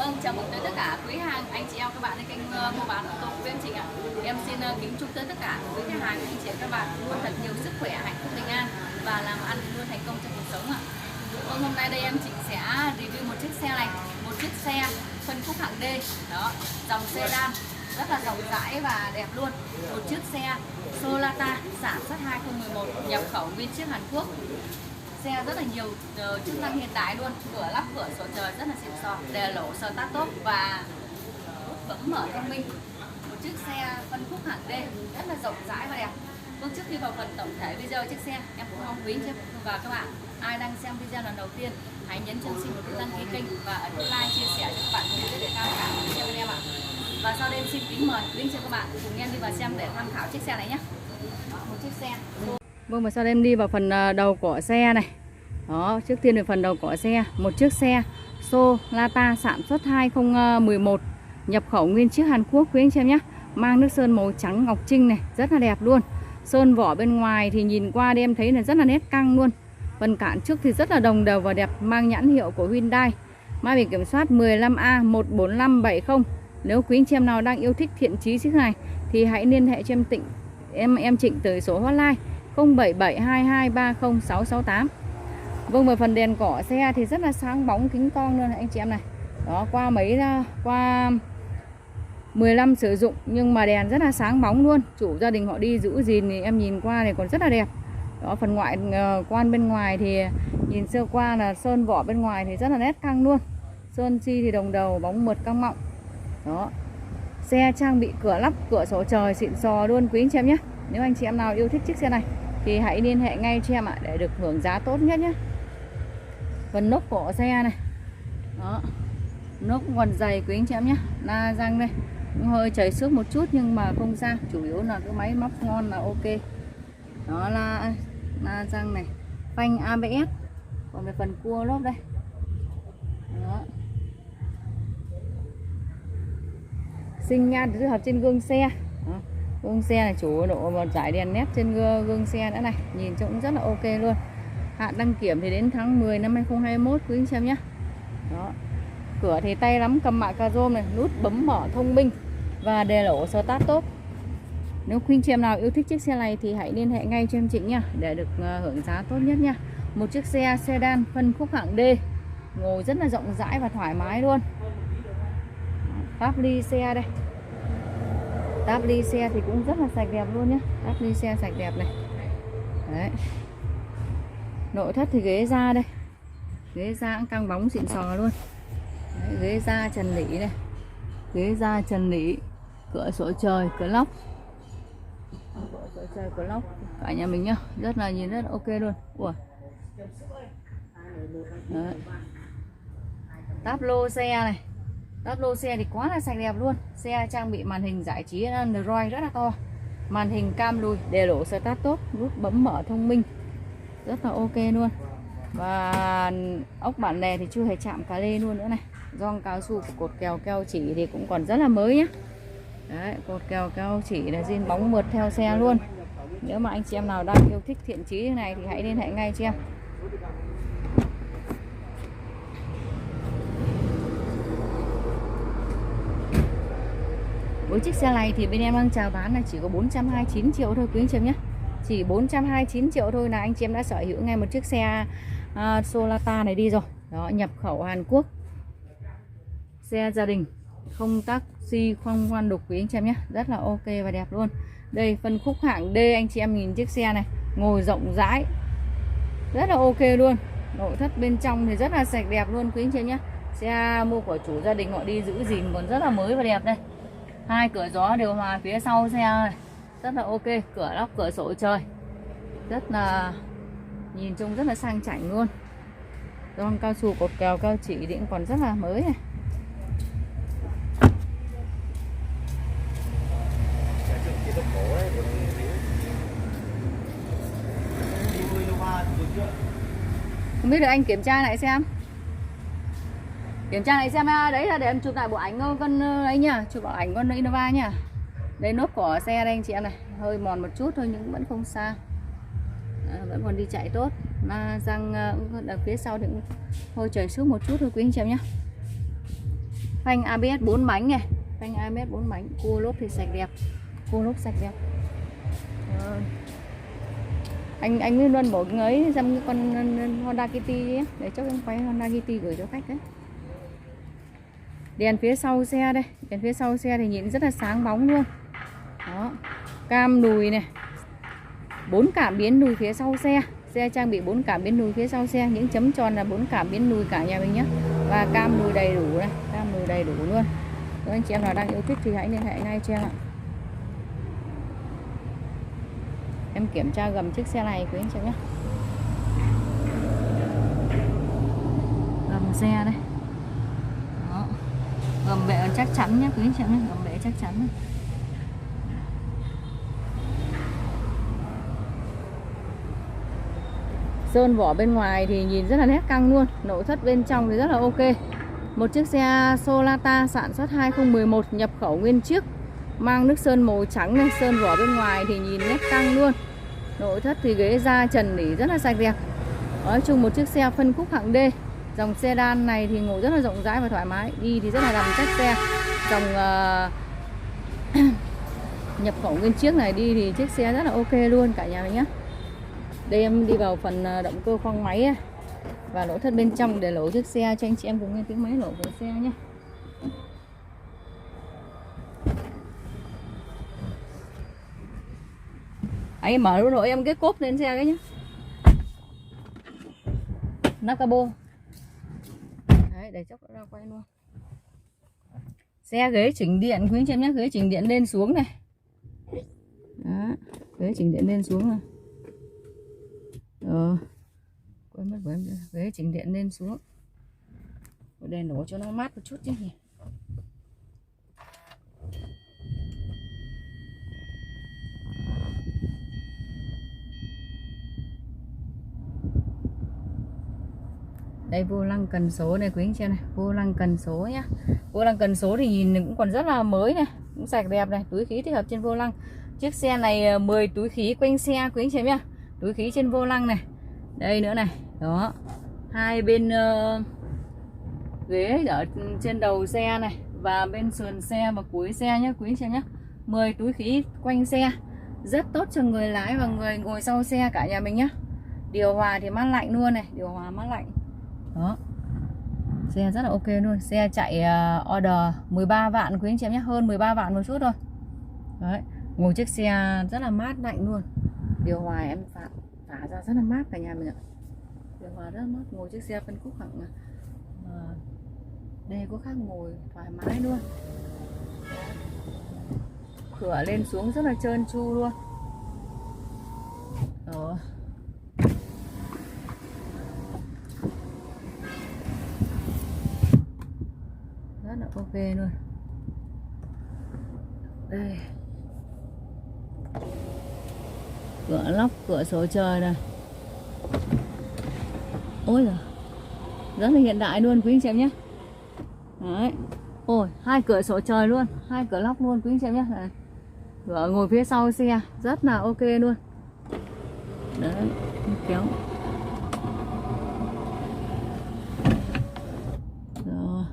Vâng, chào mừng tới tất cả quý hàng anh chị em các bạn trên kênh mua bán ô tô của anh chị ạ. Em xin kính chúc tới tất cả quý khách hàng anh chị em các bạn luôn thật nhiều sức khỏe, hạnh phúc, bình an và làm ăn luôn thành công trong cuộc sống ạ. Vâng, hôm nay đây em chị sẽ review một chiếc xe này, một chiếc xe phân khúc hạng D, đó, dòng sedan rất là rộng rãi và đẹp luôn. Một chiếc xe Sonata sản xuất 2011, nhập khẩu nguyên chiếc Hàn Quốc. Xe rất là nhiều chức năng hiện đại luôn, cửa lắp cửa sổ trời rất là xịn sò, đèn lỗ start top và nút bấm mở thông minh. Một chiếc xe phân khúc hạng D rất là rộng rãi và đẹp. Vâng, trước khi vào phần tổng thể video chiếc xe, em cũng mong quý và các bạn ai đang xem video lần đầu tiên hãy nhấn cho xin một nút đăng ký kênh và ấn like, chia sẻ cho các bạn cùng để tham khảo video của em ạ. Và sau đây em xin kính mời quý cho các bạn cùng em đi vào xem để tham khảo chiếc xe này nhé. Một chiếc xe. Vâng, và sau đây em đi vào phần đầu của xe này. Đó, trước tiên là phần đầu của xe, một chiếc xe Sonata sản xuất 2011, nhập khẩu nguyên chiếc Hàn Quốc quý anh chị em nhé. Mang nước sơn màu trắng ngọc trinh này, rất là đẹp luôn. Sơn vỏ bên ngoài thì nhìn qua đi em thấy là rất là nét căng luôn. Phần cản trước thì rất là đồng đều và đẹp, mang nhãn hiệu của Hyundai. Mã biển kiểm soát 15A14570. Nếu quý anh chị em nào đang yêu thích thiện chí chiếc này thì hãy liên hệ cho em Trịnh tới số hotline 0772230668. Vâng, và phần đèn cỏ xe thì rất là sáng bóng kính con luôn anh chị em này. Đó, qua 15 sử dụng nhưng mà đèn rất là sáng bóng luôn. Chủ gia đình họ đi giữ gìn thì em nhìn qua này còn rất là đẹp. Đó, phần ngoại quan bên ngoài thì nhìn sơ qua là sơn vỏ bên ngoài thì rất là nét căng luôn. Sơn xi thì đồng đầu, bóng mượt căng mọng. Đó. Xe trang bị cửa lắp cửa sổ trời xịn sò luôn quý anh chị em nhé. Nếu anh chị em nào yêu thích chiếc xe này thì hãy liên hệ ngay cho em ạ để được hưởng giá tốt nhất nhé. Phần nốt cổ xe này. Đó. Nốt còn dày quý anh chị em nhé. La răng đây cũng hơi chảy xước một chút nhưng mà không sao, chủ yếu là cái máy móc ngon là ok. Đó là răng này, phanh ABS. Còn về phần cua lốp đây. Đó. Sinh nhan được hợp trên gương xe. Đó. Gương xe này chủ độ một dải đèn nét trên gương xe nữa này, nhìn trông rất là ok luôn. Hạn đăng kiểm thì đến tháng 10 năm 2021 quý anh chị em nhé. Đó. Cửa thì tay nắm cầm mạ cà rôm này, nút bấm mở thông minh và đèn lỗ start top. Nếu quý anh chị em nào yêu thích chiếc xe này thì hãy liên hệ ngay cho em Trịnh nha để được hưởng giá tốt nhất nha. Một chiếc xe sedan phân khúc hạng D, ngồi rất là rộng rãi và thoải mái luôn. Táp ly xe đây. Táp ly xe thì cũng rất là sạch đẹp luôn nhé. Táp ly xe sạch đẹp này. Đấy. Nội thất thì ghế da đây. Ghế da cũng căng bóng xịn sò luôn. Đấy, ghế da trần lỷ này. Ghế da trần lỷ. Cửa sổ trời, cửa lóc. Cửa sổ trời, cửa lóc. Cả nhà mình nhá, rất là nhìn rất là ok luôn. Ủa. Đấy. Táp lô xe này. Táp lô xe thì quá là sạch đẹp luôn. Xe trang bị màn hình giải trí Android rất là to. Màn hình cam lùi, đèn lỗ start tốt, nút bấm mở thông minh. Rất là ok luôn. Và ốc bản lề thì chưa hề chạm cà lê luôn nữa này. Gioăng cao su của cột kèo keo chỉ thì cũng còn rất là mới nhé. Đấy, cột kèo keo chỉ là zin bóng mượt theo xe luôn. Nếu mà anh chị em nào đang yêu thích thiện chí như này thì hãy liên hệ ngay cho em. Với chiếc xe này thì bên em đang chào bán là chỉ có 429 triệu thôi quý anh chị em nhé. Chỉ 429 triệu thôi là anh chị em đã sở hữu ngay một chiếc xe Sonata này đi rồi. Đó, nhập khẩu Hàn Quốc. Xe gia đình, không taxi, không khoan đục quý anh chị em nhé. Rất là ok và đẹp luôn. Đây, phân khúc hạng D anh chị em nhìn chiếc xe này, ngồi rộng rãi. Rất là ok luôn. Nội thất bên trong thì rất là sạch đẹp luôn quý anh chị em nhé. Xe mua của chủ gia đình họ đi giữ gìn còn rất là mới và đẹp đây. Hai cửa gió điều hòa phía sau xe này. Rất là ok, cửa lóc cửa sổ trời. Rất là nhìn trông rất là sang chảnh luôn. Gioăng cao su cột kèo cao chỉ thì cũng còn rất là mới này. Không biết được anh kiểm tra lại xem. Kiểm tra lại xem đấy là để em chụp lại bộ ảnh con ấy nhá, chụp bộ ảnh con Innova nhá. Đây nốt của xe đây anh chị em này, hơi mòn một chút thôi nhưng vẫn không sao. Vẫn còn đi chạy tốt. Mà răng ở phía sau thì cũng hơi chảy xước một chút thôi quý anh chị em nhé. Phanh ABS 4 bánh này, phanh ABS 4 bánh, cua lốp thì sạch đẹp, cua lốp sạch đẹp. Anh mới luôn bổ cái ấy xem cái con Honda Kitty ấy, để cho em quay Honda Kitty gửi cho khách đấy. Đèn phía sau xe đây, đèn phía sau xe thì nhìn rất là sáng bóng luôn. Đó, cam lùi này, 4 cảm biến lùi phía sau xe. Xe trang bị 4 cảm biến lùi phía sau xe, những chấm tròn là 4 cảm biến lùi cả nhà mình nhé. Và cam lùi đầy đủ này, cam lùi đầy đủ luôn. Nếu anh chị em nào đang yêu thích thì hãy liên hệ ngay cho em ạ. Em kiểm tra gầm chiếc xe này quý anh chị nhé. Gầm xe đây. Đó. Gầm bệ chắc chắn nhé quý anh chị nhé, gầm bệ chắc chắn. Sơn vỏ bên ngoài thì nhìn rất là nét căng luôn, nội thất bên trong thì rất là ok. Một chiếc xe Sonata sản xuất 2011, nhập khẩu nguyên chiếc, mang nước sơn màu trắng này, sơn vỏ bên ngoài thì nhìn nét căng luôn. Nội thất thì ghế da trần nỉ rất là sạch đẹp. Nói chung một chiếc xe phân khúc hạng D. Dòng sedan này thì ngồi rất là rộng rãi và thoải mái, đi thì rất là đầm chắc xe. Dòng nhập khẩu nguyên chiếc này đi thì chiếc xe rất là ok luôn cả nhà mình nhé. Đây em đi vào phần động cơ khoang máy ấy, và nội thất bên trong để lỗ chiếc xe cho anh chị em cùng nghe tiếng máy nổ của xe nhé. Anh mở luôn rồi em cái cốp lên xe cái nhé. Nắp cabo. Đấy, để chốc ra quay luôn. Xe ghế chỉnh điện quý anh chị em nhé, ghế chỉnh điện lên xuống này. Đó, ghế chỉnh điện lên xuống này. Quên mất của em, ghế chỉnh điện lên xuống. Để nổ cho nó mát một chút chứ nhỉ. Đây vô lăng cần số này quý anh chị này, vô lăng cần số nhá. Vô lăng cần số thì nhìn cũng còn rất là mới này, cũng sạch đẹp này, túi khí tích hợp trên vô lăng. Chiếc xe này 10 túi khí quanh xe quý anh chị nhá. Túi khí trên vô lăng này. Đây nữa này. Đó. Hai bên ghế ở trên đầu xe này và bên sườn xe và cuối xe nhé quý anh chị nhé. 10 túi khí quanh xe. Rất tốt cho người lái và người ngồi sau xe cả nhà mình nhé. Điều hòa thì mát lạnh luôn này, điều hòa mát lạnh. Đó. Xe rất là ok luôn. Xe chạy order 13 vạn quý anh chị em nhé, hơn 13 vạn một chút thôi. Đấy, ngồi chiếc xe rất là mát lạnh luôn. Điều hòa em phả ra rất là mát cả nhà mình ạ. Điều hòa rất là mát, ngồi chiếc xe phân khúc hạng đây có khác ngồi thoải mái luôn. Cửa lên xuống rất là trơn tru luôn. Đó. Rất là ok luôn. Đây. Cửa lóc, cửa sổ trời này. Ôi giời, rất là hiện đại luôn quý anh chị em nhé. Đấy. Ôi, hai cửa sổ trời luôn, hai cửa lóc luôn quý anh chị em nhé. Này. Cửa ngồi phía sau xe rất là ok luôn. Đấy, kéo. Rồi.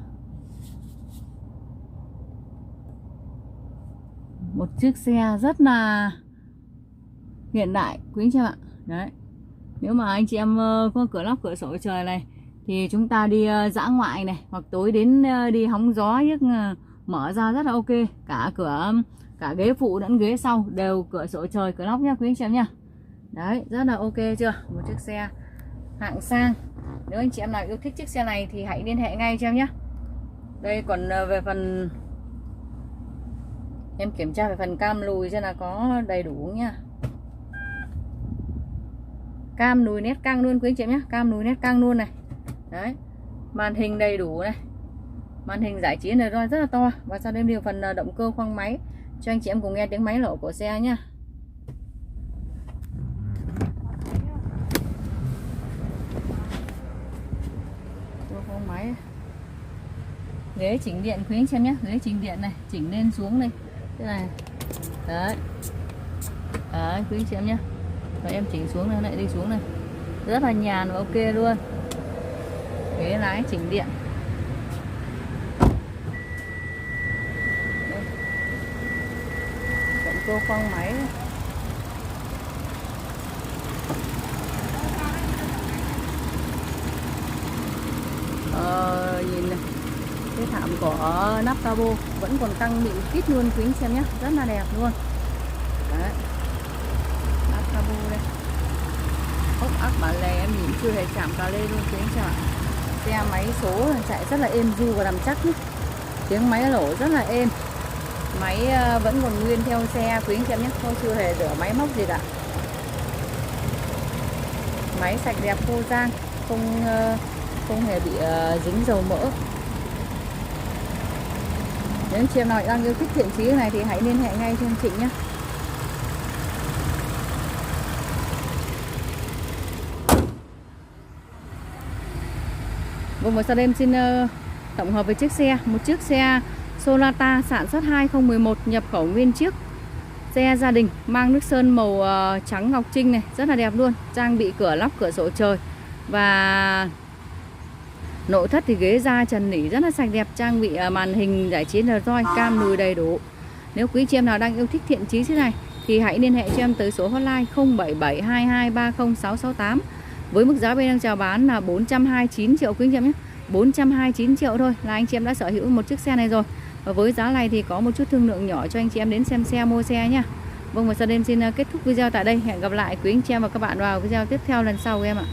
Một chiếc xe rất là hiện đại quý anh chị em ạ. Đấy. Nếu mà anh chị em có cửa lóc cửa sổ trời này thì chúng ta đi dã ngoại này, hoặc tối đến đi hóng gió mở ra rất là ok. Cả ghế phụ lẫn ghế sau đều cửa sổ trời, cửa lóc nhá quý anh chị em nhá. Đấy, rất là ok chưa? Một chiếc xe hạng sang. Nếu anh chị em nào yêu thích chiếc xe này thì hãy liên hệ ngay cho em nhé. Đây còn về phần em kiểm tra về phần cam lùi cho là có đầy đủ nhá. Cam lùi nét căng luôn quý anh chị em nhé, cam lùi nét căng luôn này. Đấy, màn hình đầy đủ này, màn hình giải trí này rất là to. Và sau đây điều phần động cơ khoang máy cho anh chị em cùng nghe tiếng máy nổ của xe nhá. Khoang máy, ghế chỉnh điện quý anh chị em nhé, ghế chỉnh điện này, chỉnh lên xuống đây, thế này, đấy, đấy quý anh chị em nhé. Rồi em chỉnh xuống này, lại đi xuống này, rất là nhàn và ok luôn. Ghế lái chỉnh điện. cô khoang máy. Nhìn này, cái thảm của nắp cabo vẫn còn căng mịn kít luôn quý anh xem nhé, rất là đẹp luôn. Đấy, nắp cabo đây, ốc ắc bản lề em nhìn chưa hề chạm cà lê luôn quý anh xem ạ. Xe máy số chạy rất là êm du và nằm chắc nhé. Tiếng máy nổ rất là êm. Máy vẫn còn nguyên theo xe quý anh xem nhé, không chưa hề rửa máy móc gì cả. Máy sạch đẹp khô rang, không hề bị dính dầu mỡ. Nếu anh chị em nào đang yêu thích thiện chí này thì hãy liên hệ ngay cho anh chị nhé. Vâng, và sau đây em xin tổng hợp về chiếc xe. Một chiếc xe Sonata sản xuất 2011, nhập khẩu nguyên chiếc. Xe gia đình mang nước sơn màu trắng ngọc trinh này, rất là đẹp luôn. Trang bị cửa lóc cửa sổ trời. Và nội thất thì ghế da trần nỉ rất là sạch đẹp. Trang bị màn hình giải trí Android, cam lùi đầy đủ. Nếu quý chị em nào đang yêu thích thiện chí thế này thì hãy liên hệ cho em tới số hotline 0772230668. Với mức giá bên đang chào bán là 429 triệu quý anh chị em nhé. 429 triệu thôi là anh chị em đã sở hữu một chiếc xe này rồi. Và với giá này thì có một chút thương lượng nhỏ cho anh chị em đến xem xe, mua xe nha. Vâng, và sau đây em xin kết thúc video tại đây. Hẹn gặp lại quý anh chị em và các bạn vào video tiếp theo lần sau của em ạ.